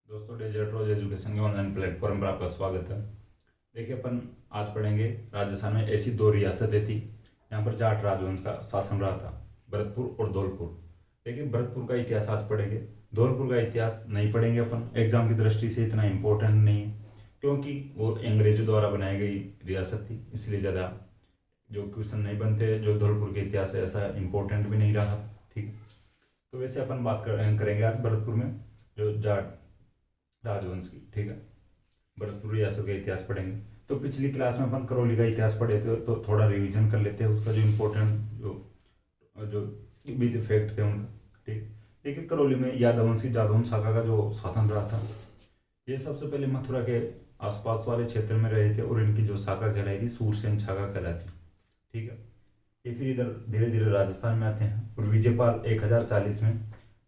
दोस्तों, डिजिटल रोज एजुकेशन के online platform पर आपका स्वागत है। देखिए, अपन आज पढ़ेंगे राजस्थान में ऐसी दो रियासतें थी। यहाँ पर जाट राजवंश का शासन रहा था, भरतपुर और धौलपुर। देखिए, भरतपुर का इतिहास आज पढ़ेंगे, धौलपुर का इतिहास नहीं पढ़ेंगे। अपन एग्जाम की दृष्टि से इतना इम्पोर्टेंट नहीं है, क्योंकि वो अंग्रेजों द्वारा बनाई गई रियासत थी, इसलिए ज़्यादा जो क्वेश्चन नहीं बनते। जो धौलपुर के इतिहास है ऐसा इम्पोर्टेंट भी नहीं रहा। ठीक है, तो वैसे अपन करेंगे आज भरतपुर में जो जाट राजवंश की। ठीक है, भरतपुर रियासत का इतिहास पढ़ेंगे। तो पिछली क्लास में अपन करौली का इतिहास पढ़े थे, तो थोड़ा रिवीजन कर लेते हैं उसका जो इम्पोर्टेंट जो जो विद फैक्ट थे उनका। ठीक, देखिए, करौली में यादवंश की जादवंश शाखा का जो शासन रहा था, ये सबसे पहले मथुरा के आसपास वाले क्षेत्र में रहे थे, और इनकी जो शाखा कहलाई थी सूरसेन शाखा कहलाती। ठीक है, ये फिर इधर धीरे धीरे राजस्थान में आते हैं, और विजयपाल 1040 में,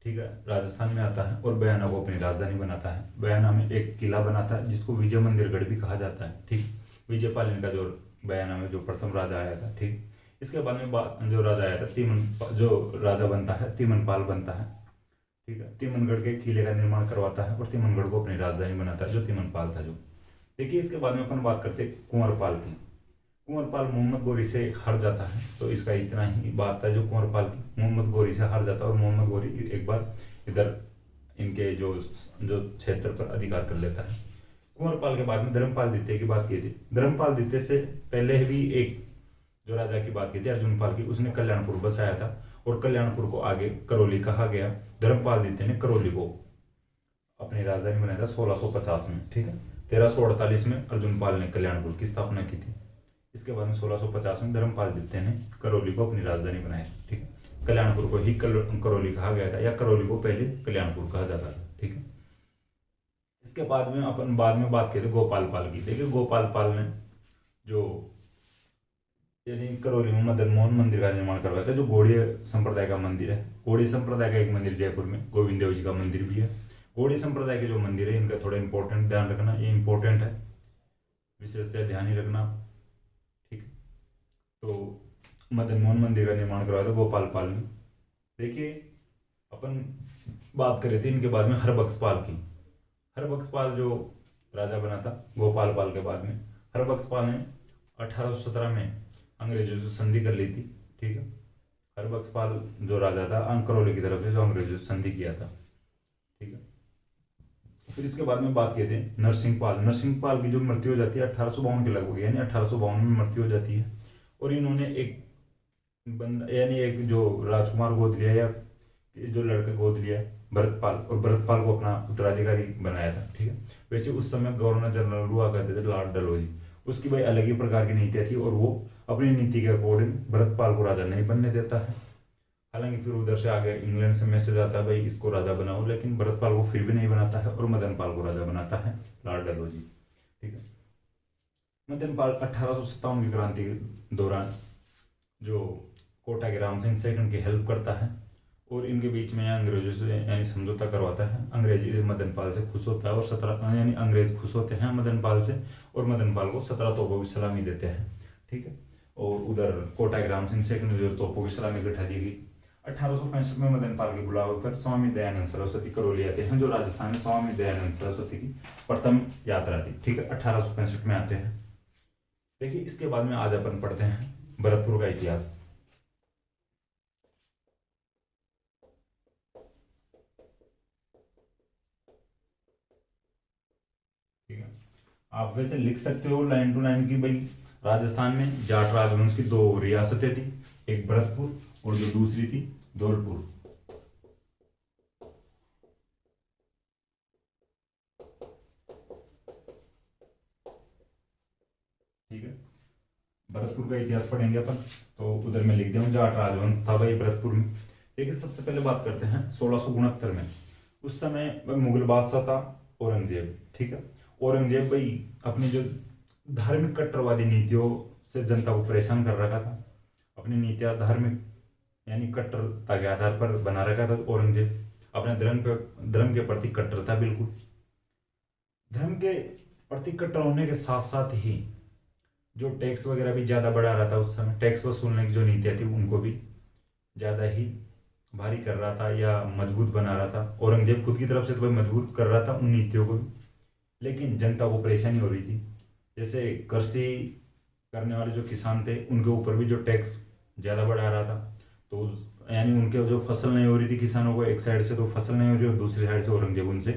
ठीक है, राजस्थान में आता है और बयाना को अपनी राजधानी बनाता है। बयाना में एक किला बनाता है जिसको विजय मंदिरगढ़ भी कहा जाता है। ठीक, विजयपाल इनका जो बयाना में जो प्रथम राजा आया था। ठीक, इसके बाद में जो राजा आया था जो राजा बनता है तिमनपाल बनता है। ठीक है, तिमनगढ़ के किले का निर्माण करवाता है और तिमनगढ़ को अपनी राजधानी बनाता है, जो तिमनपाल था जो। देखिए, इसके बाद में अपन बात करते हैं कुंवरपाल की। कुंवरपाल मोहम्मद गोरी से हार जाता है, तो इसका इतना ही बात है जो कुंवरपाल की मोहम्मद गोरी से हार जाता है, और मोहम्मद गोरी एक बार इधर इनके जो जो क्षेत्र पर अधिकार कर लेता है। कुंवरपाल के बाद में धर्मपाल द्वितीय की बात की थी। धर्मपाल द्वितीय से पहले भी एक जो राजा की बात की थी अर्जुनपाल की, उसने कल्याणपुर बसाया था, और कल्याणपुर को आगे करौली कहा गया। धर्मपाल द्वितीय ने करौली को अपनी राजधानी बनाया था 1650 में। ठीक है, 1348 में अर्जुनपाल ने कल्याणपुर की स्थापना की थी। इसके बाद में 1650 में धर्मपाल द्वितीय ने करौली को अपनी राजधानी बनाया। ठीक है, कल्याणपुर को ही करौली कहा गया था, या करौली को पहले कल्याणपुर कहा जाता था। ठीक है, इसके बाद में अपन बाद में बात की थी गोपाल पाल की। देखिए, गोपाल पाल ने जो यानी करौली में मदन मोहन मंदिर का निर्माण करवाया था, जो गौड़ीय संप्रदाय का मंदिर है। गौड़ीय संप्रदाय का एक मंदिर जयपुर में गोविंद देव जी का मंदिर भी है। गौड़ीय संप्रदाय के जो मंदिर है इनका थोड़ा इंपॉर्टेंट ध्यान रखना, ये इंपॉर्टेंट है, विशेषतः ध्यान ही रखना। ठीक है, तो मदन मोहन मंदिर का निर्माण करवाया था गोपाल पाल ने। देखिए, अपन बात कर रहे थे इनके बाद में हरबख्श पाल की। हरबख्श पाल जो राजा बना था गोपाल पाल के बाद में, हरबख्श पाल ने 1817 में अंग्रेजों से संधि कर ली थी। ठीक है, हरबख्श पाल जो राजा था करौली की तरफ से जो अंग्रेजों से संधि किया था। ठीक है, फिर इसके बाद में बात किए थे नरसिंह पाल। नरसिंह पाल की जो मृत्यु हो जाती है 1852 के लगभग, यानी 1852 में मृत्यु हो जाती है, और इन्होंने एक बंदा यानी एक जो राजकुमार गोद लिया, या जो लड़का गोद लिया भरतपाल, और भरतपाल को अपना उत्तराधिकारी बनाया था। ठीक है, वैसे उस समय गवर्नर जनरल हुआ करते थे लॉर्ड डलहौजी। उसकी भाई अलग ही प्रकार की नीतियाँ थी, और वो अपनी नीति के अकॉर्डिंग भरतपाल को राजा नहीं बनने देता है। हालांकि फिर उधर से आगे इंग्लैंड से मैसेज आता है भाई इसको राजा बनाओ, लेकिन भरतपाल को फिर भी नहीं बनाता है, और मदनपाल को राजा बनाता है लॉर्ड डलहौजी। ठीक है, मदनपाल 1857 की क्रांति के दौरान जो कोटा के राम सिंह सेकंड की हेल्प करता है, और इनके बीच में अंग्रेजों से यानी समझौता करवाता है। अंग्रेज मदनपाल से खुश होता है, और 17 यानी अंग्रेज खुश होते हैं मदनपाल से, और मदनपाल को 17 तोपों की सलामी देते हैं। ठीक है, और उधर कोटा के राम सिंह सेकंड जो तोपों की सलामी बैठा दी गई। 1865 में मदनपाल के बुलावे पर स्वामी दयानंद सरस्वती करौली आते हैं, जो राजस्थान में स्वामी दयानंद सरस्वती की प्रथम यात्रा थी। ठीक है, 1865 में आते हैं। देखिए, इसके बाद में आज अपन पढ़ते हैं भरतपुर का इतिहास। ठीक है, आप वैसे लिख सकते हो लाइन टू लाइन की भाई राजस्थान में जाट राजवंश की दो रियासतें थी, एक भरतपुर और जो दूसरी थी धौलपुर। ठीक है, भरतपुर का इतिहास पढ़ेंगे अपन, तो उधर मैं लिख दूँ जाट राजवंश था भाई भरतपुर में। लेकिन सबसे पहले बात करते हैं 1669 में। उस समय मुगल बादशाह था औरंगजेब। ठीक है, औरंगजेब भाई अपनी जो धार्मिक कट्टरवादी नीतियों से जनता को परेशान कर रखा था। अपनी नीतियां धार्मिक यानी कट्टरता के आधार पर बना रखा था औरंगजेब। अपने धर्म के प्रति कट्टर था बिल्कुल। धर्म के प्रति कट्टर होने के साथ साथ ही जो टैक्स वगैरह भी ज़्यादा बढ़ा रहा था उस समय, टैक्स वसूलने की जो नीतियाँ थी उनको भी ज़्यादा ही भारी कर रहा था या मजबूत बना रहा था। औरंगजेब खुद की तरफ से तो भाई मजबूत कर रहा था उन नीतियों को भी, लेकिन जनता को परेशानी हो रही थी। जैसे कृषि करने वाले जो किसान थे उनके ऊपर भी जो टैक्स ज़्यादा बढ़ा रहा था, तो यानी उनके जो फसल नहीं हो रही थी किसानों को, एक साइड से तो फसल नहीं हो रही और दूसरी साइड से औरंगजेब उनसे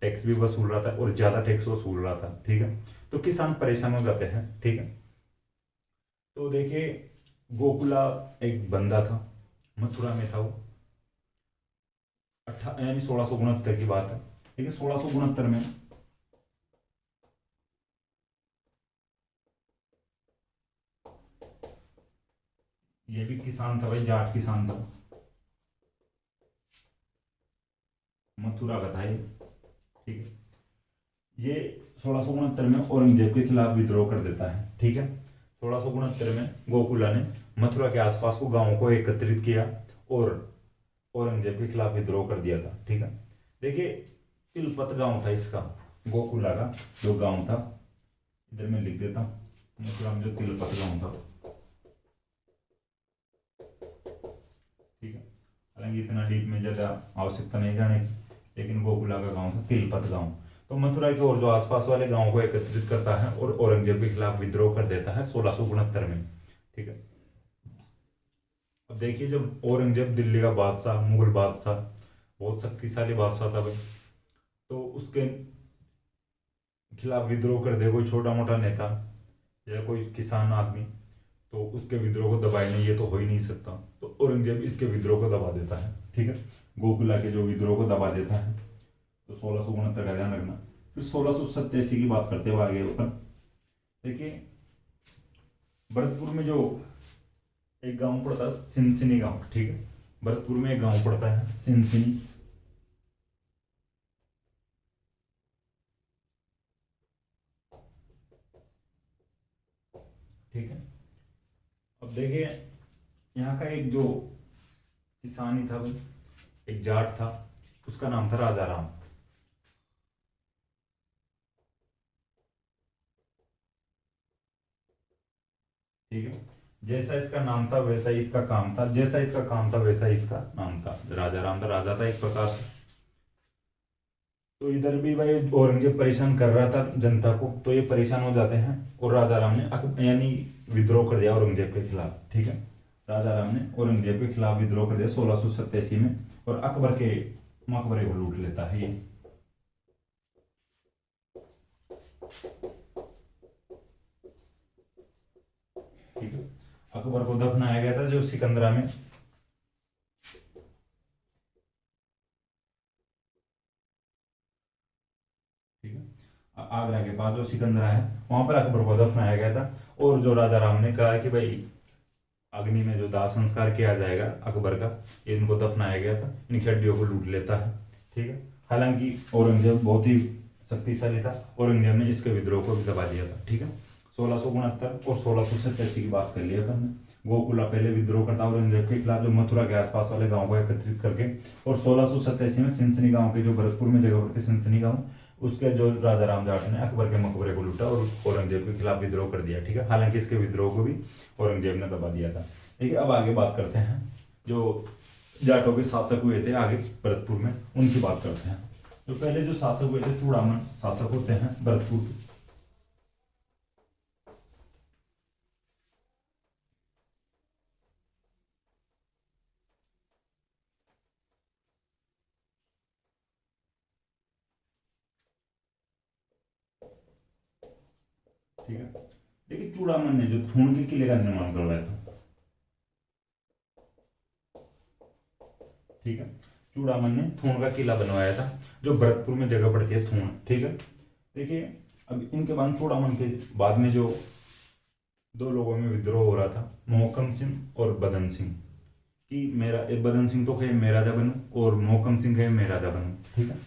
टैक्स भी वसूल रहा था और ज़्यादा टैक्स वसूल रहा था। ठीक है, तो किसान परेशान हो जाते हैं। ठीक है, तो देखिए गोकुला एक बंदा था, मथुरा में था वो, यानी 1669 की बात है। ठीक है, 1669 में ये भी किसान था भाई, जाट किसान था, मथुरा का था ये। ठीक है, ये 1669 में औरंगजेब के खिलाफ विद्रोह कर देता है। ठीक है, 1669 में गोकुला ने मथुरा के आसपास को गांवों को एकत्रित किया और औरंगजेब के खिलाफ विद्रोह कर दिया था। ठीक है, देखिए तिलपत गांव था इसका, गोकुला का जो गांव था, इधर मैं लिख देता हूँ, मथुरा में जो तिलपत गांव था। ठीक है, हालांकि इतना डीप में ज़्यादा आवश्यकता नहीं जाने की, लेकिन गोकुला का गांव था तिलपत गांव। तो मथुरा के और जो आसपास वाले गांवों को एकत्रित करता है और औरंगजेब के खिलाफ विद्रोह कर देता है 1669 में। ठीक है, अब देखिए जब औरंगजेब दिल्ली का बादशाह, मुगल बादशाह, बहुत शक्तिशाली बादशाह था भाई, तो उसके खिलाफ विद्रोह कर दे कोई छोटा मोटा नेता या कोई किसान आदमी, तो उसके विद्रोह को दबाए नहीं, ये तो हो ही नहीं सकता। तो औरंगजेब इसके विद्रोह को दबा देता है। ठीक है, गोकुला के जो विद्रोह को दबा देता है। तो 1669 का ध्यान रखना। फिर 1687 की बात करते हुए आगे अपन देखिए, भरतपुर में जो एक गांव पड़ता है सिनसिनी गांव। ठीक है, भरतपुर में एक गांव पड़ता है सिनसिनी। ठीक है, अब देखिए यहाँ का एक जो किसान ही था भाई, एक जाट था, उसका नाम था राजा राम। ठीक है, जैसा इसका नाम था वैसा ही इसका काम था, जैसा इसका काम था वैसा ही इसका नाम था, राजा राम था, राजा था एक प्रकार से। तो इधर भी भाई औरंगजेब परेशान कर रहा था जनता को, तो ये परेशान हो जाते हैं और राजा राम ने यानी विद्रोह कर दिया औरंगजेब के खिलाफ। ठीक है, राजा राम ने औरंगजेब के खिलाफ विद्रोह कर दिया 1687 में, और अकबर के मकबरे को लूट लेता है ये। ठीक है, अकबर को दफनाया गया था जो सिकंदरा में। ठीक है, आगरा के पास जो सिकंदरा है वहां पर अकबर को दफनाया गया था। और जो राजा राम ने कहा कि भाई अग्नि में जो दाह संस्कार किया जाएगा अकबर का, इनको दफनाया गया था, इन हड्डियों को लूट लेता है। ठीक है, हालांकि औरंगजेब बहुत ही शक्तिशाली था, औरंगजेब ने इसके विद्रोह को भी दबा दिया था। ठीक है, 1669 और 1687 की बात कर लिया अपन ने। गोकुला पहले विद्रोह करता औरंगजेब के खिलाफ, जो मथुरा के आसपास वाले गांव को एकत्रित करके, और 1687 में सिनसिनी गांव के, जो भरतपुर में जगह पड़ती सिनसिनी गांव, उसके जो राजा राम जाट ने अकबर के मकबरे को लूटा और औरंगजेब के खिलाफ विद्रोह कर दिया। ठीक है, हालांकि इसके विद्रोह को भी औरंगजेब ने दबा दिया था। ठीक है, अब आगे बात करते हैं जो जाटों के शासक हुए थे आगे भरतपुर में, उनकी बात करते हैं। तो पहले जो शासक हुए थे चूड़ामन शासक होते हैं भरतपुर के। ठीक है, देखिए चूड़ामन ने जो थूण के किले का निर्माण करवाया था। ठीक है, चूड़ामन ने थूण का किला बनवाया था, जो भरतपुर में जगह पड़ती है थूण। ठीक है, देखिए अब इनके बाद चूड़ामन के बाद में जो दो लोगों में विद्रोह हो रहा था, मोहकम सिंह और बदन सिंह, कि मेरा बदन सिंह तो कहे मैं राजा बनूं और मोहकम सिंह कहे मैं राजा बनूं। ठीक है,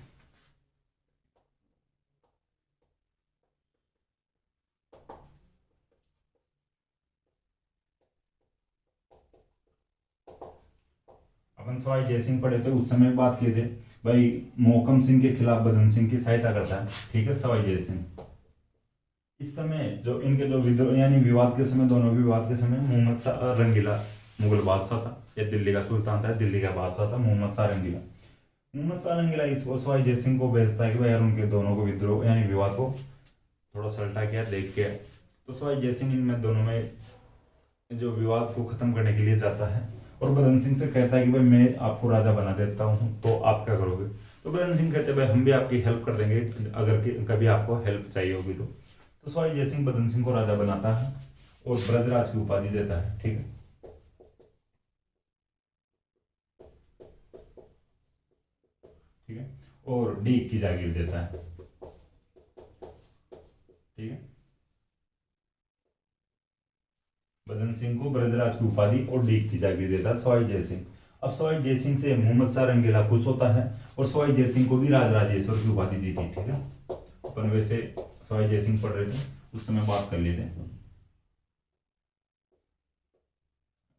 अपन सवाई जयसिंह पढ़े थे उस समय बात किए थे भाई, मोहकम सिंह के खिलाफ बदन सिंह की सहायता करता है। ठीक है, सवाई जयसिंह इस समय जो इनके जो विद्रोह यानी विवाद के समय, दोनों विवाद के समय, मोहम्मद शाह रंगीला मुगल बादशाह था, ये दिल्ली का सुल्तान था, दिल्ली का बादशाह था मोहम्मद सारंगीला। मोहम्मद सारंगीला इसको सवाई जय सिंह को भेजता है कि भाई यार उनके दोनों को विद्रोह यानी विवाद को थोड़ा सल्टा किया देख के। तो सवाई जय सिंह इनमें दोनों में जो विवाद को खत्म करने के लिए जाता है और बदन सिंह से कहता है कि भाई मैं आपको राजा बना देता हूँ तो आप क्या करोगे। तो बदन सिंह कहते हैं भाई हम भी आपकी हेल्प कर देंगे अगर कभी आपको हेल्प चाहिए होगी तो सवाई जय सिंह बदन सिंह को राजा बनाता है और ब्रजराज की उपाधि देता है। ठीक है, ठीक है, और डीग की जागीर देता है। ठीक है, बदन सिंह को ब्रजराज की उपाधि और डीग की जागीर देता है सवाई जय सिंह। अब सवाई जय सिंह से मोहम्मद सारंगीला खुश होता है और सवाई जय सिंह को भी राजराजेश्वर की उपाधि दी थी। ठीक है, अपन वैसे सवाई जय सिंह पढ़ रहे थे उस समय बात कर लेते हैं।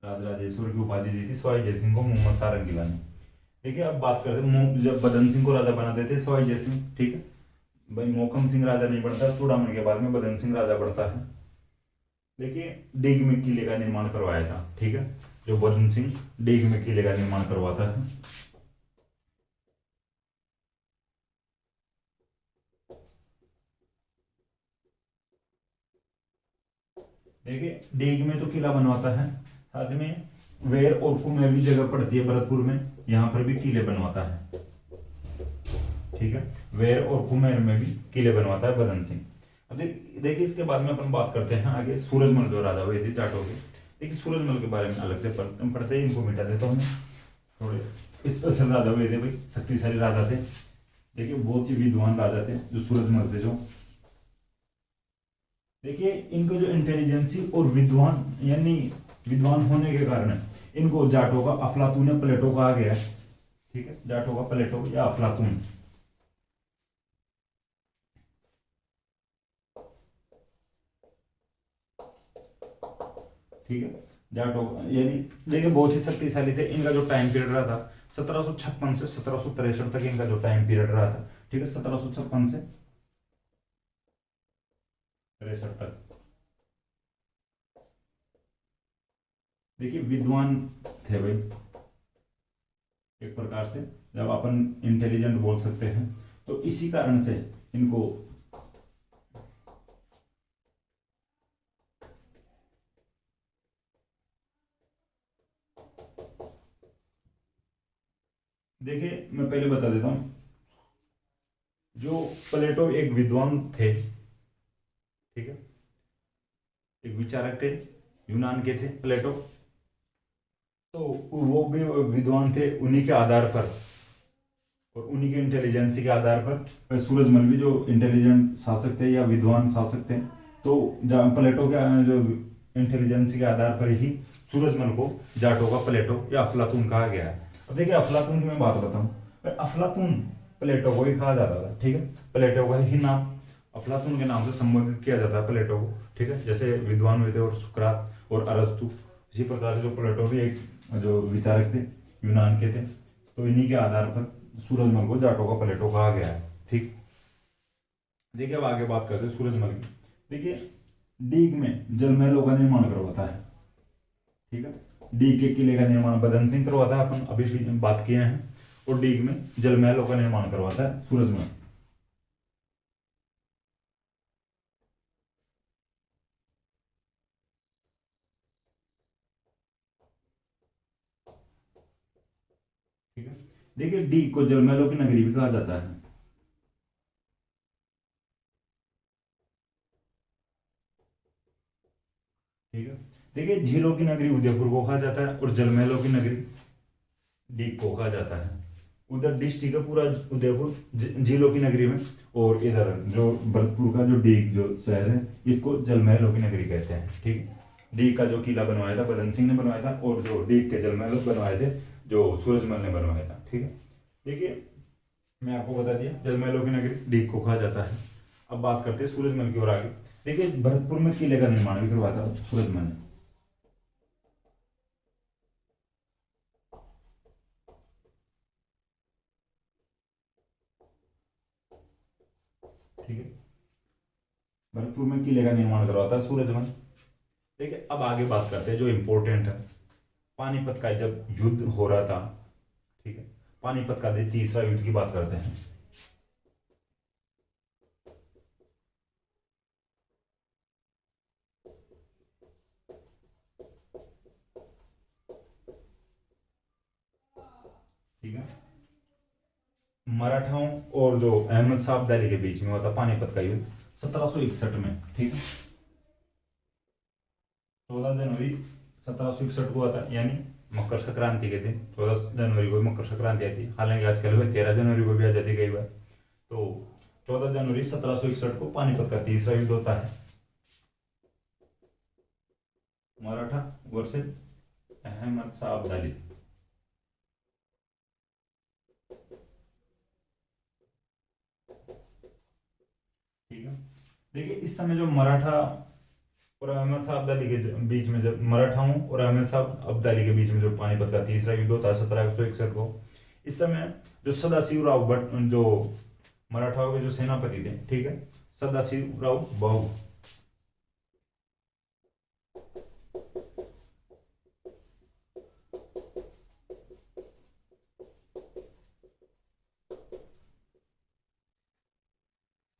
राजराजेश्वर की उपाधि दी थी सवाई जय सिंह को मोहम्मद सारंगीला ने। ठीक है, अब बात करते हैं जब बदन सिंह को राजा बना देते सवाई जय सिंह। ठीक है, भाई मोहकम सिंह राजा नहीं बनता, चूड़ामणि के बाद में बदन सिंह राजा बढ़ता है। देखिए डीग में किले का निर्माण करवाया था। ठीक है, जो बदन सिंह डीग में किले का निर्माण करवाता है। देखिए डीग में तो किला बनवाता है, साथ में वेर और कुमेर भी जगह पड़ती है भरतपुर में, यहाँ पर भी किले बनवाता है। ठीक है, वेर और कुमेर में भी किले बनवाता है बदन सिंह। अब देखिए इसके बाद में अपन बात करते हैं आगे सूरजमल जो राजा हुए थे जाटों के। देखिए सूरजमल के बारे में अलग से पढ़ते हैं, इनको मिटा देता हूँ मैं। थोड़े स्पेशल राजा हुए थे भाई, शक्तिशाली राजा थे। देखिए बहुत ही विद्वान राजा थे जो सूरजमल थे जो। देखिए इनको जो इंटेलिजेंसी और विद्वान यानी विद्वान होने के कारण इनको जाटों का अफलातून या प्लेटो कहा गया है। ठीक है, जाटों का प्लेटो या अफलातून। ठीक है, जाटों यानी देखिए बहुत ही शक्तिशाली थे। इनका जो टाइम पीरियड रहा था 1756 से 1763 तक इनका जो टाइम पीरियड रहा था। ठीक है, 1756 से 63 तक। देखिए विद्वान थे भाई एक प्रकार से, जब अपन इंटेलिजेंट बोल सकते हैं तो इसी कारण से इनको देखिए मैं पहले बता देता हूं, जो प्लेटो एक विद्वान थे। ठीक है, एक विचारक थे, यूनान के थे प्लेटो। तो वो भी विद्वान थे, उन्हीं के आधार पर और उन्हीं के इंटेलिजेंसी के आधार पर सूरजमल भी जो इंटेलिजेंट शासक थे या विद्वान शासक थे। तो प्लेटो के जो इंटेलिजेंसी के आधार पर ही सूरजमल को जाटो का प्लेटो या अफलातून कहा गया है। अब देखिए अफलातून की मैं बात बताऊं, अफलातून प्लेटो को ही कहा जाता था। ठीक है, प्लेटो का ही नाम अफलातून के नाम से संबोधित किया जाता है प्लेटो को। ठीक है, जैसे विद्वान हुए थे और सुकरात और अरस्तु, इसी प्रकार से जो प्लेटो भी एक जो विचारक थे यूनान के थे। तो इन्हीं के आधार पर सूरजमल को जाटो का प्लेटो कहा गया है। ठीक, देखिए अब आगे बात करते हैं सूरजमल की। देखिए डीग में जलमहलों का निर्माण करवाता है। ठीक है, डीग के किले का निर्माण बदन सिंह करवाता है, अपन अभी भी बात किए हैं। और डीग में जलमहलों का निर्माण करवाता है सूरजमल। ठीक है, देखिए डीग को जलमहलों की नगरी भी कहा जाता है। ठीक है, देखिए झीलों की नगरी उदयपुर को कहा जाता है और जलमहलों की नगरी डीग को कहा जाता है। उधर डिस्ट्रिक्ट है पूरा उदयपुर झीलों की नगरी में, और इधर जो भरतपुर का जो डीग जो शहर है इसको जलमहलों की नगरी कहते हैं। ठीक है, डीग का जो किला बनवाया था बदन सिंह ने बनवाया था और जो डीग के जलमहल बनवाए थे जो सूरजमल ने बनवाया था। ठीक है, देखिए मैं आपको बता दिया जलमहलों की नगरी डीग को कहा जाता है। अब बात करते हैं सूरजमल की ओर आगे। देखिए भरतपुर में किले का निर्माण भी करवाया था सूरजमल ने। ठीक है, भरतपुर में किले का निर्माण करवाता है सूरजमल। ठीक है, अब आगे बात करते हैं जो इंपॉर्टेंट है। पानीपत का जब युद्ध हो रहा था, ठीक है, पानीपत का तीसरा युद्ध की बात करते हैं। ठीक है, मराठाओं और जो अहमद शाह अब्दाली के बीच में हुआ था पानीपत का युद्ध 1761 में। ठीक है, 14 जनवरी 1761 को हुआ था, यानी मकर संक्रांति के दिन 14 जनवरी को मकर संक्रांति आती है। हालांकि आजकल वह 13 जनवरी को भी आ जाती कई बार। तो 14 जनवरी 1761 को पानीपत का तीसरा युद्ध होता है, मराठा वर्सेस अहमद शाह अब्दाली। ठीक है, देखिए इस समय जो मराठा और अहमद शाह अब्दाली के बीच में, जब मराठाओं और अहमद शाह अब्दाली के बीच में जो पानीपत का तीसरा युद्ध होता है 1761 को, इस समय जो सदाशिवराव भट, जो मराठाओं के जो सेनापति थे, ठीक है, सदाशिवराव बहु,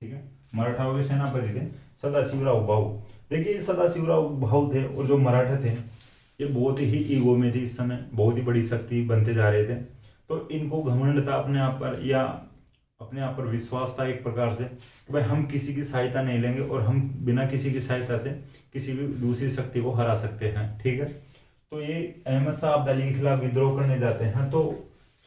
ठीक है, मराठाओं के सेनापति थे सदाशिवराव भाऊ। देखिए सदाशिवराव भाऊ थे और जो मराठा थे ये बहुत ही ईगो में थे, इस समय बहुत ही बड़ी शक्ति बनते जा रहे थे। तो इनको घमंड था अपने आप पर, या अपने आप पर विश्वास था एक प्रकार से कि भाई हम किसी की सहायता नहीं लेंगे और हम बिना किसी की सहायता से किसी भी दूसरी शक्ति को हरा सकते हैं। ठीक है, तो ये अहमद शाह अब्दाली के खिलाफ विद्रोह करने जाते हैं। तो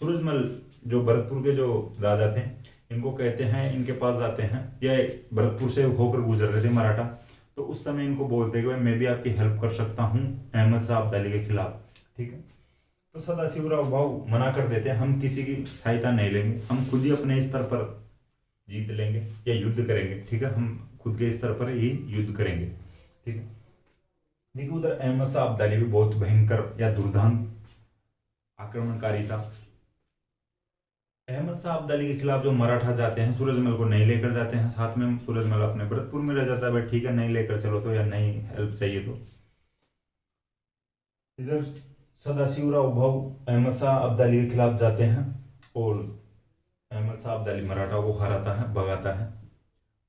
सूरजमल जो भरतपुर के जो राजा थे, इनको कहते हैं, इनके पास जाते हैं, या भरतपुर से होकर गुजर रहे थे मराठा, तो उस समय इनको बोलते हैं कि भाई मैं भी आपकी हेल्प कर सकता हूँ अहमद शाह अब्दाली के खिलाफ। ठीक है, तो सदाशिवराव भाऊ मना कर देते हैं, हम किसी की सहायता नहीं लेंगे, हम खुद ही अपने स्तर पर जीत लेंगे या युद्ध करेंगे। ठीक है, हम खुद के स्तर पर ही युद्ध करेंगे। ठीक है, देखिए उधर अहमद शाह अब्दाली भी बहुत भयंकर या दुर्दांत आक्रमणकारी था। अहमद शाह अब्दाली के खिलाफ जो मराठा जाते हैं, सूरजमल को नहीं लेकर जाते हैं साथ में, सूरजमल अपने भरतपुर में रह जाता है, भाई ठीक है नहीं लेकर चलो तो, या नहीं हेल्प चाहिए तो। इधर सदाशिवराव भाऊ अहमद शाह अब्दाली के खिलाफ जाते हैं और अहमद शाह अब्दाली मराठा को हराता है, भगाता है।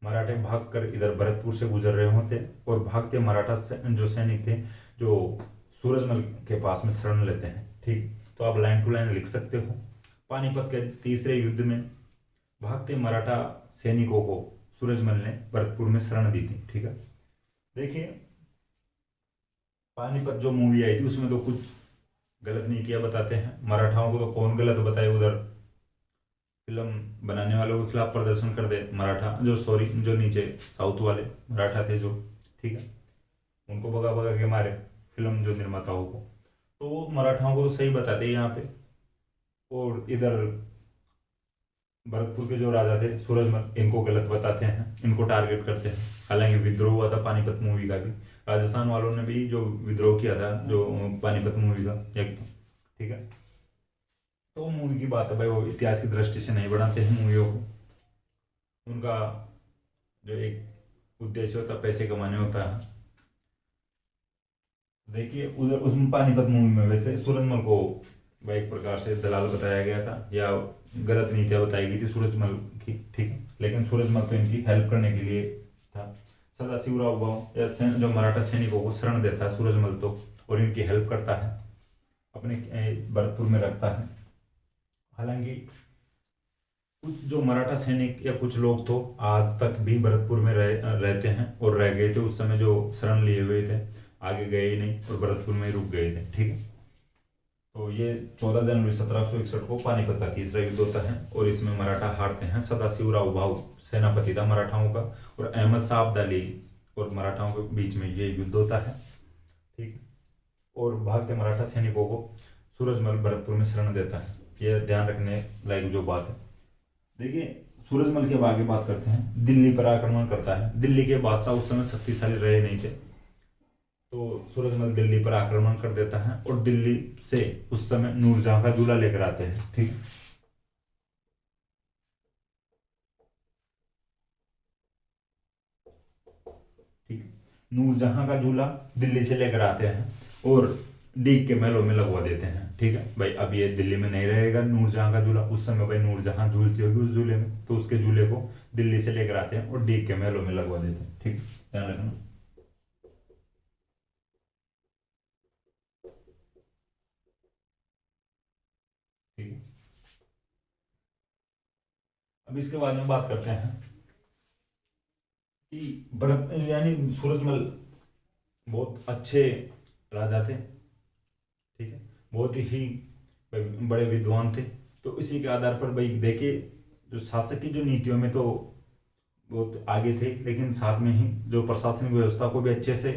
मराठे भागकर इधर भरतपुर से गुजर रहे होते और भागते मराठा जो सैनिक थे जो सूरजमल के पास में शरण लेते हैं। ठीक, तो आप लाइन टू लाइन लिख सकते हो। पानीपत के तीसरे युद्ध में भागते मराठा सैनिकों को सूरजमल ने भरतपुर में शरण दी थी। ठीक है, देखिए पानीपत जो मूवी आई थी उसमें तो कुछ गलत नीतियां बताते हैं मराठाओं को, तो कौन गलत बताए, उधर फिल्म बनाने वालों के खिलाफ प्रदर्शन कर दे मराठा, जो सॉरी जो नीचे साउथ वाले मराठा थे जो, ठीक है, उनको भगा भगा के मारे फिल्म जो निर्माताओं को, तो वो मराठाओं को तो सही बताते हैं यहाँ पे। और इधर भरतपुर के जो राजा थे सूरजमल, इनको गलत बताते हैं, इनको टारगेट करते हैं। हालांकि विद्रोह हुआ था पानीपत मूवी का भी, राजस्थान वालों ने भी जो विद्रोह किया था जो पानीपत मूवी का, ठीक है, तो मूवी की बात है भाई, वो इतिहास की दृष्टि से नहीं बढ़ाते हैं मूवियों को, उनका जो एक उद्देश्य होता है पैसे कमाने होता है। देखिए उधर उसमें पानीपत मूवी में वैसे सूरजमल को भाई एक प्रकार से दलाल बताया गया था या गलत नीतियां बताई गई थी सूरजमल की। ठीक है, लेकिन सूरजमल तो इनकी हेल्प करने के लिए था। सदाशिवराव भाऊ या जो मराठा सैनिकों को शरण देता है सूरजमल तो, और इनकी हेल्प करता है, अपने भरतपुर में रखता है। हालांकि कुछ जो मराठा सैनिक या कुछ लोग तो आज तक भी भरतपुर में रहते हैं और रह गए थे, उस समय जो शरण लिए हुए थे आगे गए ही नहीं और भरतपुर में ही रुक गए थे। ठीक है, तो ये 14 जनवरी 1761 को पानीपत का तीसरा युद्ध होता है और इसमें मराठा हारते हैं। सदाशिवराव भाऊ सेनापति था मराठाओं का, और अहमद शाह अब्दाली और मराठाओं के बीच में ये युद्ध होता है। ठीक है, और भागते मराठा सैनिकों को सूरजमल भरतपुर में शरण देता है, यह ध्यान रखने लायक जो बात है। देखिए सूरजमल के आगे बात करते हैं, दिल्ली पर आक्रमण करता है। दिल्ली के बादशाह उस समय शक्तिशाली रहे नहीं थे, तो सूरजमल दिल्ली पर आक्रमण कर देता है और दिल्ली से उस समय नूरजहां का दूल्हा लेकर आते हैं। ठीक, ठीक, नूरजहां का दूल्हा दिल्ली से लेकर आते हैं और डीग के महलों में लगवा देते हैं। ठीक है भाई, अब ये दिल्ली में नहीं रहेगा नूरजहां का झूला। उस समय भाई नूरजहां झूलती होगी उस झूले में, तो उसके झूले को दिल्ली से लेकर आते हैं और डीग के महलों में लगवा देते हैं। ठीक है, ध्यान रखना। ठीक है, अब इसके बारे में बात करते हैं कि भरत यानी सूरजमल बहुत अच्छे राजा थे। ठीक है, बहुत ही बड़े विद्वान थे। तो इसी के आधार पर भाई देखिए, जो शासक की जो नीतियों में तो बहुत आगे थे, लेकिन साथ में ही जो प्रशासनिक व्यवस्था को भी अच्छे से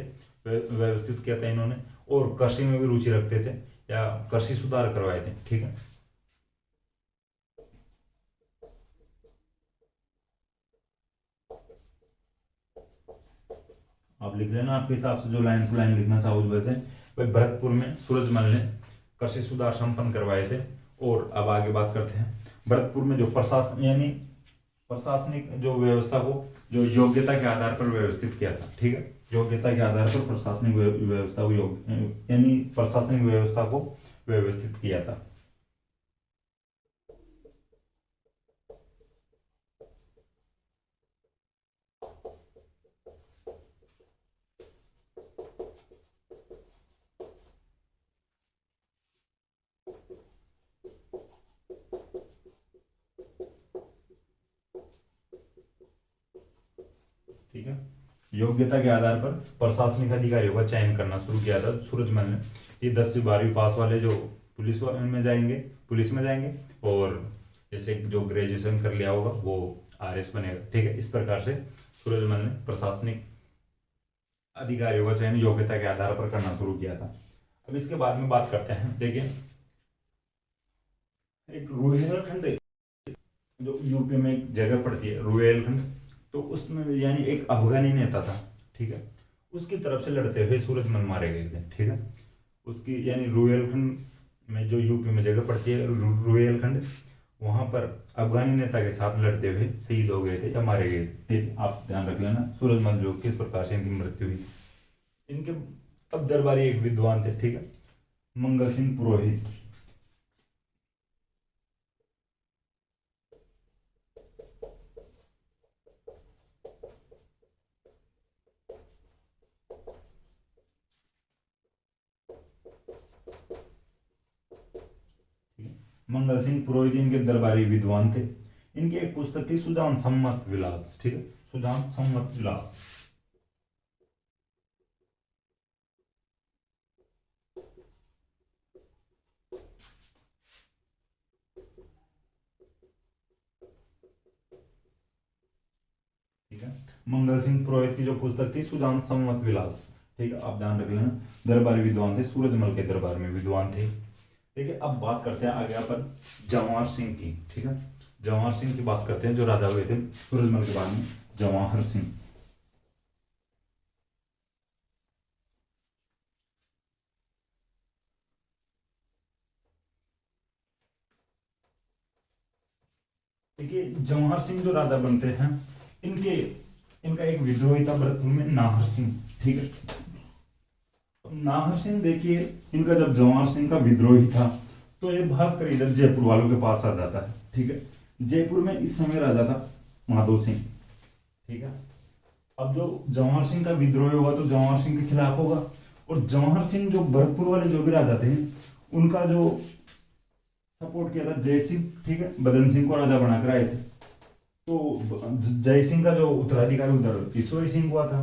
व्यवस्थित किया था इन्होंने, और कृषि में भी रुचि रखते थे या कृषि सुधार करवाए थे। ठीक है, आप लिख लेना आपके हिसाब से जो लाइन टू लाइन लिखना चाहो वैसे। भाई भरतपुर में सूरजमल ने कृषि सुधार संपन्न करवाए थे। और अब आगे बात करते हैं भरतपुर में जो प्रशासन यानी प्रशासनिक जो व्यवस्था को जो योग्यता के आधार पर व्यवस्थित किया था। ठीक है, योग्यता के आधार पर प्रशासनिक व्यवस्था को यानी प्रशासनिक व्यवस्था को व्यवस्थित किया था। ठीक है, योग्यता के आधार पर प्रशासनिक अधिकारियों का चयन करना शुरू किया था सूरजमल ने। ये 10 से 12वीं पास वाले जो पुलिस में जाएंगे, और जैसे जो ग्रेजुएशन कर लिया होगा वो आरएस बनेगा। ठीक है, इस प्रकार से सूरजमल ने प्रशासनिक अधिकारियों का चयन योग्यता के आधार पर करना शुरू किया था। अब इसके बाद में बात करते हैं, देखिए एक रुहेलखंड जो यूपी में एक जगह पड़ती है रुहेलखंड, तो उसमें यानी एक अफगानी नेता था। ठीक है, उसकी तरफ से लड़ते हुए सूरजमल मारे गए थे। ठीक है, उसकी यानी रुहेलखंड में जो यूपी में जगह पड़ती है रुहेलखंड, वहां पर अफगानी नेता के साथ लड़ते हुए शहीद हो गए थे या मारे गए थे। ठीक, आप ध्यान रख लेना सूरजमल जो किस प्रकार से इनकी मृत्यु हुई। इनके अब दरबारी एक विद्वान थे। ठीक है, मंगल सिंह पुरोहित। मंगल सिंह पुरोहित इनके दरबारी विद्वान थे। इनकी एक पुस्तक थी सुदान सम्मत विलास। ठीक है, सुदान सम्मत विलास। ठीक है, मंगल सिंह पुरोहित की जो पुस्तक थी सुदान सम्मत विलास। ठीक है, आप ध्यान रख लेना, दरबारी विद्वान थे, सूरजमल के दरबार में विद्वान थे। ठीक है, अब बात करते हैं आगे अपन जवाहर सिंह की। ठीक है, जवाहर सिंह की बात करते हैं जो राजा हुए थे सूरजमल के बाद में, जवाहर सिंह। देखिए जवाहर सिंह जो राजा बनते हैं, इनके इनका एक विद्रोही था भरतपुर में, नाहर सिंह। ठीक है, नाहर सिंह देखिए, इनका जब जवाहर सिंह का विद्रोही था तो ये भाग कर इधर जयपुर वालों के पास आ जाता है। ठीक है, जयपुर में इस समय राजा था माधो सिंह। ठीक है, अब जो जवाहर सिंह का विद्रोह होगा तो जवाहर सिंह के खिलाफ होगा, और जवाहर सिंह जो भरतपुर वाले जो भी राजा थे उनका जो सपोर्ट किया था जय सिंह। ठीक है, बदन सिंह को राजा बनाकर आए थे। तो जय सिंह का जो उत्तराधिकारी उधर ईश्वरी सिंह हुआ था।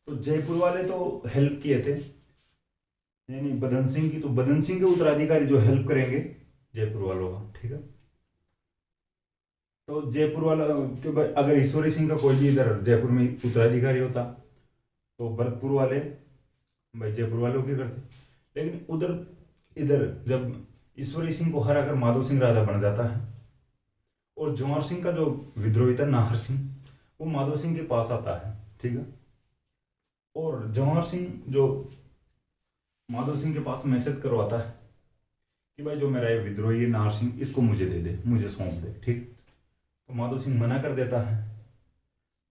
तो जयपुर वाले तो हेल्प किए थे यानी बदन सिंह की, तो बदन सिंह के उत्तराधिकारी जो हेल्प करेंगे जयपुर वालों का। ठीक है, तो जयपुर वाला अगर ईश्वरी सिंह का कोई भी इधर जयपुर में उत्तराधिकारी होता तो भरतपुर वाले भाई जयपुर वालों की करते। लेकिन उधर इधर जब ईश्वरी सिंह को हराकर माधो सिंह राजा बन जाता है, और जवाहर सिंह का जो विद्रोही था नाहर सिंह, वो माधो सिंह के पास आता है। ठीक है, और जवाहर सिंह जो माधो सिंह के पास मैसेज करवाता है कि भाई जो मेरा ये विद्रोही है नाहर सिंह, इसको मुझे दे दे, मुझे सौंप दे। ठीक, तो माधो सिंह मना कर देता है।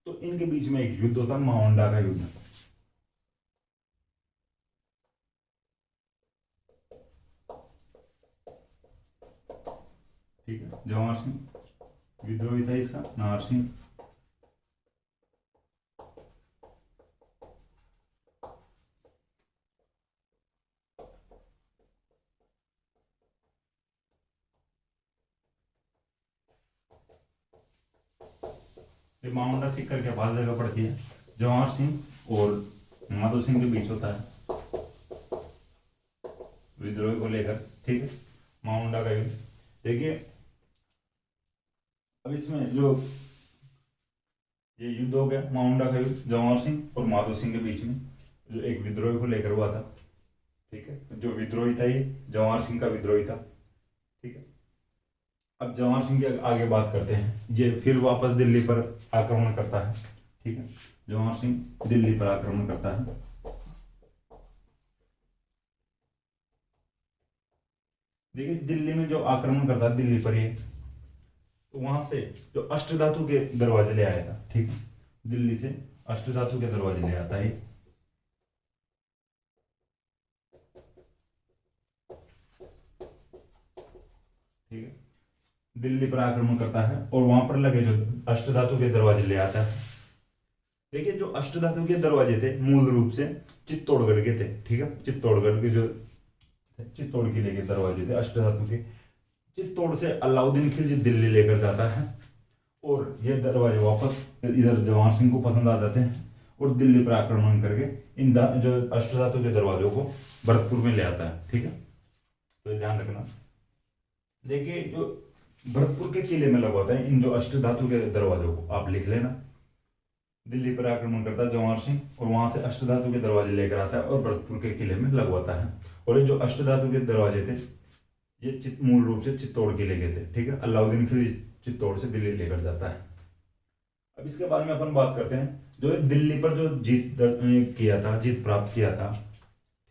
तो इनके बीच में एक युद्ध होता है, मावंडा का युद्ध। ठीक है। जवाहर सिंह विद्रोही था इसका, नाहर सिंह। ये माउंडा सीकर के पास जगह पड़ती है। जवाहर सिंह और माधो सिंह के बीच होता है विद्रोह को लेकर, ठीक है, माउंडा का युद्ध। देखिए अब इसमें जो ये युद्ध हो गया माउंडा का युद्ध जवाहर सिंह और माधो सिंह के बीच में, जो एक विद्रोह को लेकर हुआ था, ठीक है। जो विद्रोही था ये जवाहर सिंह का विद्रोही था, ठीक है। अब जवाहर सिंह की आगे बात करते हैं। ये फिर वापस दिल्ली पर आक्रमण करता है, ठीक है। जवाहर सिंह दिल्ली पर आक्रमण करता है। देखिए दिल्ली में जो आक्रमण करता है दिल्ली पर, ये तो वहां से जो अष्टधातु के दरवाजे ले आया था, ठीक है। दिल्ली से अष्टधातु के दरवाजे ले आता है, ठीक है। दिल्ली पर आक्रमण करता है और वहां पर लगे जो अष्टधातु के दरवाजे ले आता है। देखिए जो अष्टधातु के दरवाजे थे मूल रूप से चित्तौड़गढ़ के थे, ठीक है। चित्तौड़गढ़ के जो चित्तौड़ किले के दरवाजे थे अष्टधातु के। चित्तौड़ से अलाउद्दीन खिलजी दिल्ली लेकर जाता है और ये दरवाजे वापस इधर जवाहर सिंह को पसंद आ जाते हैं और दिल्ली पर आक्रमण करके इन जो अष्टधातु के दरवाजों को भरतपुर में ले आता है, ठीक है। तो ध्यान रखना। देखिए जो भरतपुर के किले में लगवाता है इन जो अष्टधातु के दरवाजों को, आप लिख लेना। दिल्ली पर आक्रमण करता है जवाहर सिंह और वहां से अष्टधातु के दरवाजे लेकर आता है और भरतपुर के किले में लगवाता है। और ये जो अष्टधातु के दरवाजे थे ये मूल रूप से चित्तौड़ किले के थे, ठीक है। अलाउद्दीन खिलजी चित्तौड़ से दिल्ली लेकर जाता है। अब इसके बारे में अपन बात करते हैं जो दिल्ली पर जो जीत किया था, जीत प्राप्त किया था,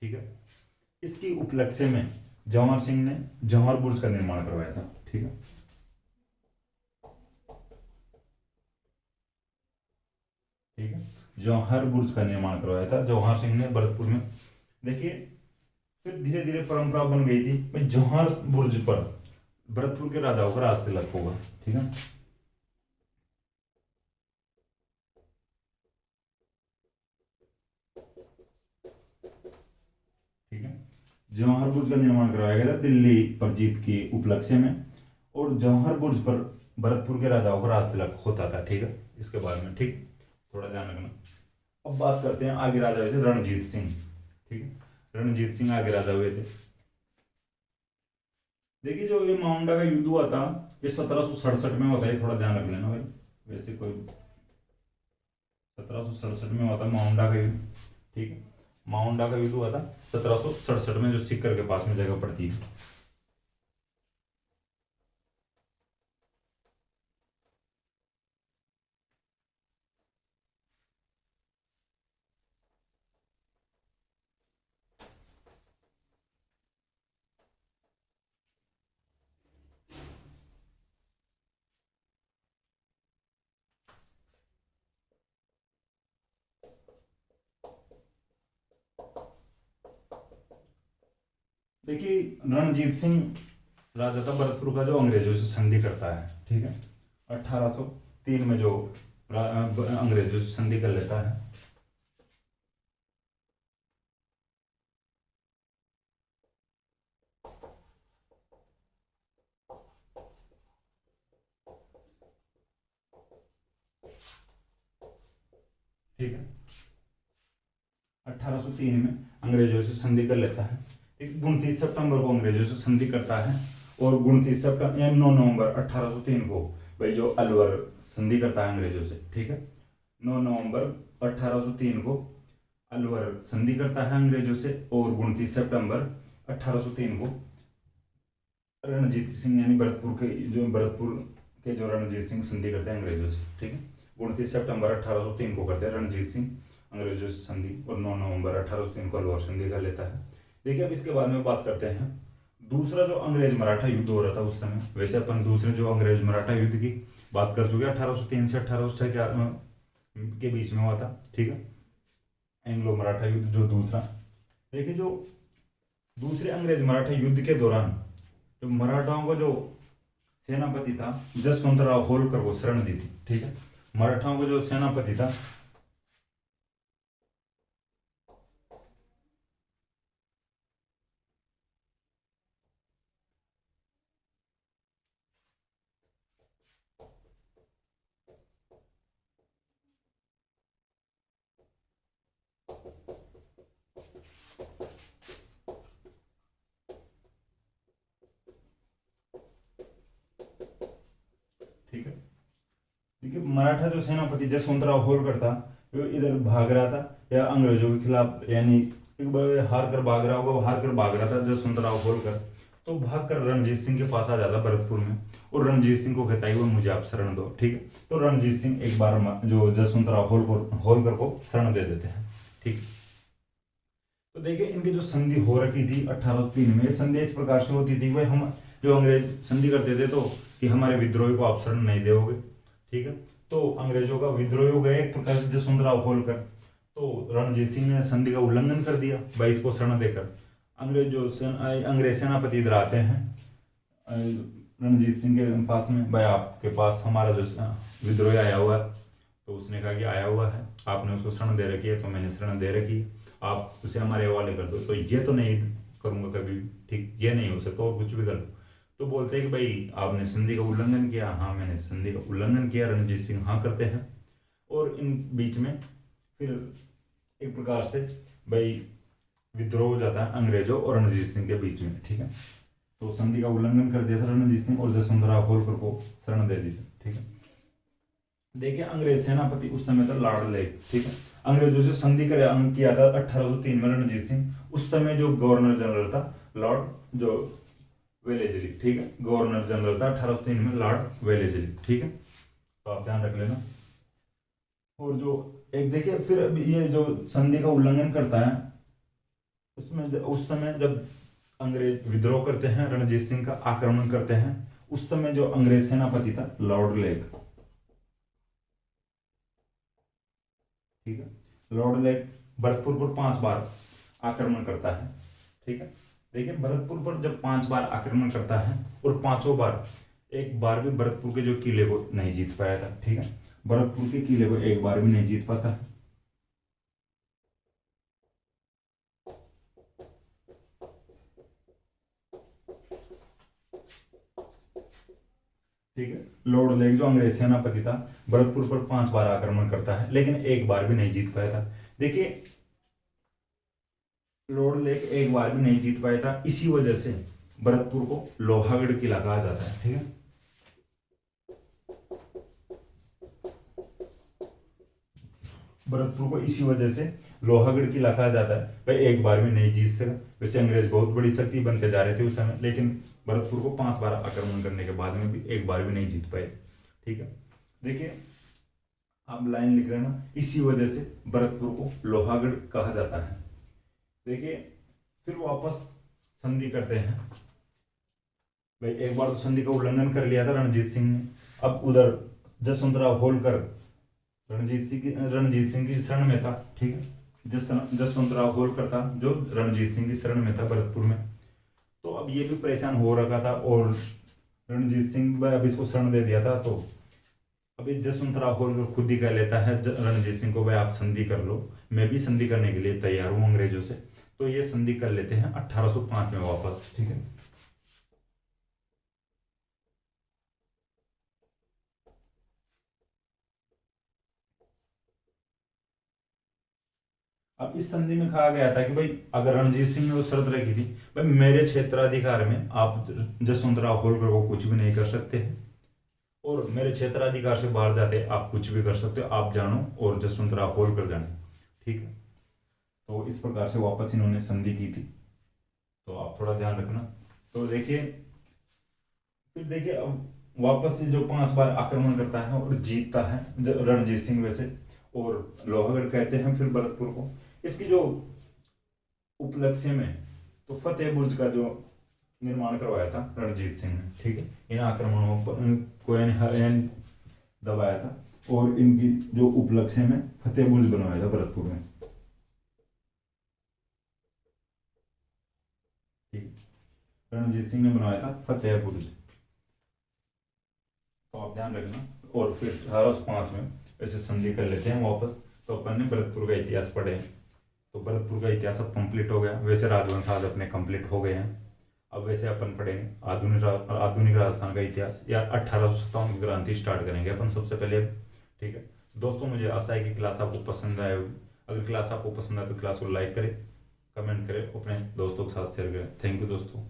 ठीक है। इसकी उपलक्ष्य में जवाहर सिंह ने जवाहर बुर्ज का निर्माण करवाया था, ठीक है। ठीक है, जवाहर बुर्ज का निर्माण करवाया था जवाहर सिंह ने भरतपुर में। देखिए फिर धीरे धीरे परंपरा बन गई थी भाई जवाहर बुर्ज पर भरतपुर के राजाओं का राज तिलक होगा, ठीक है। ठीक है, जवाहर बुर्ज का निर्माण करवाया गया था दिल्ली पर जीत के उपलक्ष्य में और जवाहर बुर्ज पर भरतपुर के राजाओं का राज तिलक होता था, ठीक है। इसके बारे में ठीक थोड़ा ध्यान रखना। अब बात करते हैं आगे राजा हुए थे रणजीत सिंह, ठीक है। रणजीत सिंह आगे राजा हुए थे। देखिए जो ये माउंडा का युद्ध हुआ था ये 1767 में होता है, थोड़ा ध्यान रख लेना भाई। वैसे कोई 1767 में हुआ था माउंडा का युद्ध, ठीक है। माउंडा का युद्ध हुआ था 1767 में, जो सीकर के पास में जगह पड़ती है। देखिए रणजीत सिंह राजा था भरतपुर का जो अंग्रेजों से संधि करता है, ठीक है। 1803 में जो अंग्रेजों से संधि कर लेता है। ठीक है, 1803 में अंग्रेजों से संधि कर लेता है। 29 सितंबर को अंग्रेजों से संधि करता है और 29 सितंबर या 9 नवंबर 1803 को भाई जो अलवर संधि करता है अंग्रेजों से, ठीक है। 9 नवंबर 1803 को अलवर संधि करता है अंग्रेजों से और 29 सितंबर 1803 को रणजीत सिंह यानी भरतपुर के जो रणजीत सिंह संधि करते हैं अंग्रेजों से, ठीक है। 29 सितंबर 1803 को करते हैं रणजीत सिंह अंग्रेजों से संधि और 9 नवंबर 1803 को अलवर संधि कर लेता है। देखिए अब इसके बारे में बात करते हैं दूसरा जो अंग्रेज मराठा युद्ध हो रहा था उस समय। वैसे अपन दूसरे जो अंग्रेज मराठा युद्ध की बात कर चुके 1803 से 1806 के बीच में हुआ था, ठीक है। एंग्लो मराठा युद्ध जो दूसरा। देखिए जो दूसरे अंग्रेज मराठा युद्ध के दौरान जो मराठाओं का जो सेनापति था जसवंतराव होलकर को शरण दी थी। ठीक है, मराठाओं का जो सेनापति था ठीक है, देखिए मराठा जो सेनापति जसवंतराव होलकर था वो इधर भाग रहा था या अंग्रेजों के खिलाफ, यानी एक बार हार कर भाग रहा होगा, वो हार कर भाग रहा था जसवंतराव होलकर। तो भाग कर रणजीत सिंह के पास आ जाता भरतपुर में, और रणजीत सिंह को कहता है कि वो मुझे आप शरण दो। ठीक है, तो रणजीत सिंह एक बार जो जसवंतराव होलकर को शरण दे देते हैं। ठीक है, तो देखिए इनकी जो संधि हो रखी थी 1803 में, संधि इस प्रकार से होती थी भाई हम जो अंग्रेज संधि करते थे तो कि हमारे विद्रोही को आप शरण नहीं दोगे। ठीक है, तो अंग्रेजों का विद्रोही हो गया एक प्रकार से जसवंतराव होलकर, तो रणजीत सिंह ने संधि का उल्लंघन कर दिया भाई इसको शरण देकर। अंग्रेज सेनापति इधर आते हैं रणजीत सिंह के पास में, भाई आपके पास हमारा जो विद्रोही आया हुआ है। तो उसने कहा कि आया हुआ है, आपने उसको शरण दे रखी है, तो मैंने शरण दे रखी है, आप उसे हमारे हवाले कर दो। तो ये तो नहीं करूंगा कभी भी, ठीक, ये नहीं हो सकता, और कुछ भी कर लो। तो बोलते हैं कि भाई आपने संधि का उल्लंघन किया। हाँ, मैंने संधि का उल्लंघन किया। रणजीत सिंह हाँ करते हैं, और इन बीच में फिर एक प्रकार से भाई विद्रोह हो जाता है अंग्रेजों और रणजीत सिंह के बीच में। ठीक है, तो संधि का उल्लंघन कर दिया था रणजीत सिंह, और जसवंतराव होलकर को शरण दे दी थी। ठीक है, देखिए अंग्रेज सेनापति उस समय था लॉर्ड लेक। ठीक है, अंग्रेजों से संधि कर किया था 1803 में रणजीत सिंह। उस समय जो गवर्नर जनरल था लॉर्ड जो वेलेजली। ठीक है, गवर्नर जनरल था 1803 में लॉर्ड वेलेजली। ठीक है, तो आप ध्यान रख लेना। और जो एक देखिए फिर अब ये जो संधि का उल्लंघन करता है उसमें उस समय जब अंग्रेज विद्रोह करते हैं, रणजीत सिंह का आक्रमण करते हैं, उस समय जो अंग्रेज सेनापति था लॉर्ड लेक। ठीक है, लॉर्ड लेक भरतपुर पर 5 बार आक्रमण करता है। ठीक है, देखिए भरतपुर पर जब 5 बार आक्रमण करता है और 5ओं बार एक बार भी भरतपुर के जो किले को नहीं जीत पाया था। ठीक है, भरतपुर के किले को एक बार भी नहीं जीत पाता है। ठीक है, लॉर्ड लेक जो अंग्रेज सेनापति था भरतपुर पर 5 बार आक्रमण करता है, लेकिन एक बार भी नहीं जीत पाया था। देखिए लॉर्ड लेक एक बार भी नहीं जीत पाया था, इसी वजह से भरतपुर को लोहागढ़ किला कहा जाता है। ठीक है, भरतपुर को इसी वजह से लोहागढ़ किला कहा जाता है, भाई एक बार भी नहीं जीत सका। वैसे अंग्रेज बहुत बड़ी शक्ति बनते जा रहे थे उस समय, लेकिन भरतपुर को 5 बार आक्रमण करने के बाद में भी एक बार भी नहीं जीत पाए। ठीक है, देखिए आप लाइन लिख रहे हैं ना, इसी वजह से भरतपुर को लोहागढ़ कहा जाता है। देखिए फिर वापस संधि करते हैं, भाई एक बार तो संधि का उल्लंघन कर लिया था रणजीत सिंह ने। अब उधर जसवंतराव होलकर रणजीत सिंह की शरण में था। ठीक है, जसवंतराव होलकर था जो रणजीत सिंह की शरण में था भरतपुर में। तो अब ये भी परेशान हो रखा था, और रणजीत सिंह भाई अब इसको शरण दे दिया था, तो अभी जसवंतराव होलकर खुद ही कह लेता है रणजीत सिंह को, भाई आप संधि कर लो, मैं भी संधि करने के लिए तैयार हूँ अंग्रेजों से। तो ये संधि कर लेते हैं 1805 में वापस। ठीक है, अब इस संधि में कहा गया था कि भाई अगर रणजीत सिंह ने वो शर्त रखी थी, भाई मेरे क्षेत्राधिकार में आप जसवंतराव होलकर को कुछ भी नहीं कर सकते हैं, और मेरे क्षेत्राधिकार से बाहर जाते आप कुछ भी कर सकते हो, आप जानो और जसवंतराव होलकर जाने। ठीक है, तो इस प्रकार से वापस इन्होंने संधि की थी, तो आप थोड़ा ध्यान रखना। तो देखिए फिर देखिए अब वापस से जो 5 बार आक्रमण करता है और जीतता है रणजीत सिंह वैसे, और लोहागढ़ कहते हैं फिर भरतपुर को। इसकी जो उपलक्ष्य में तो फतेह बुर्ज का जो निर्माण करवाया था रणजीत सिंह ने। ठीक है, इन आक्रमणों को यानी दबाया था, और इनकी जो उपलक्ष्य में फतेह बुर्ज बनवाया था भरतपुर में। ठीक, रणजीत सिंह ने बनवाया था फतेह बुर्ज। आप ध्यान रखना। और फिर 1805 में ऐसे संधि कर लेते हैं वापस। तो अपन ने भरतपुर का इतिहास पढ़े, तो भरतपुर का इतिहास अब कंप्लीट हो गया। वैसे राजवंश आज अपने कंप्लीट हो गए हैं। अब वैसे अपन पढ़ेंगे आधुनिक राजस्थान का इतिहास, या 1857 की क्रांति स्टार्ट करेंगे अपन सबसे पहले। ठीक है दोस्तों, मुझे आशा है कि क्लास आपको पसंद आए होगी। अगर क्लास आपको पसंद आए तो क्लास को लाइक करें, कमेंट करें, अपने दोस्तों के साथ शेयर करें। थैंक यू दोस्तों।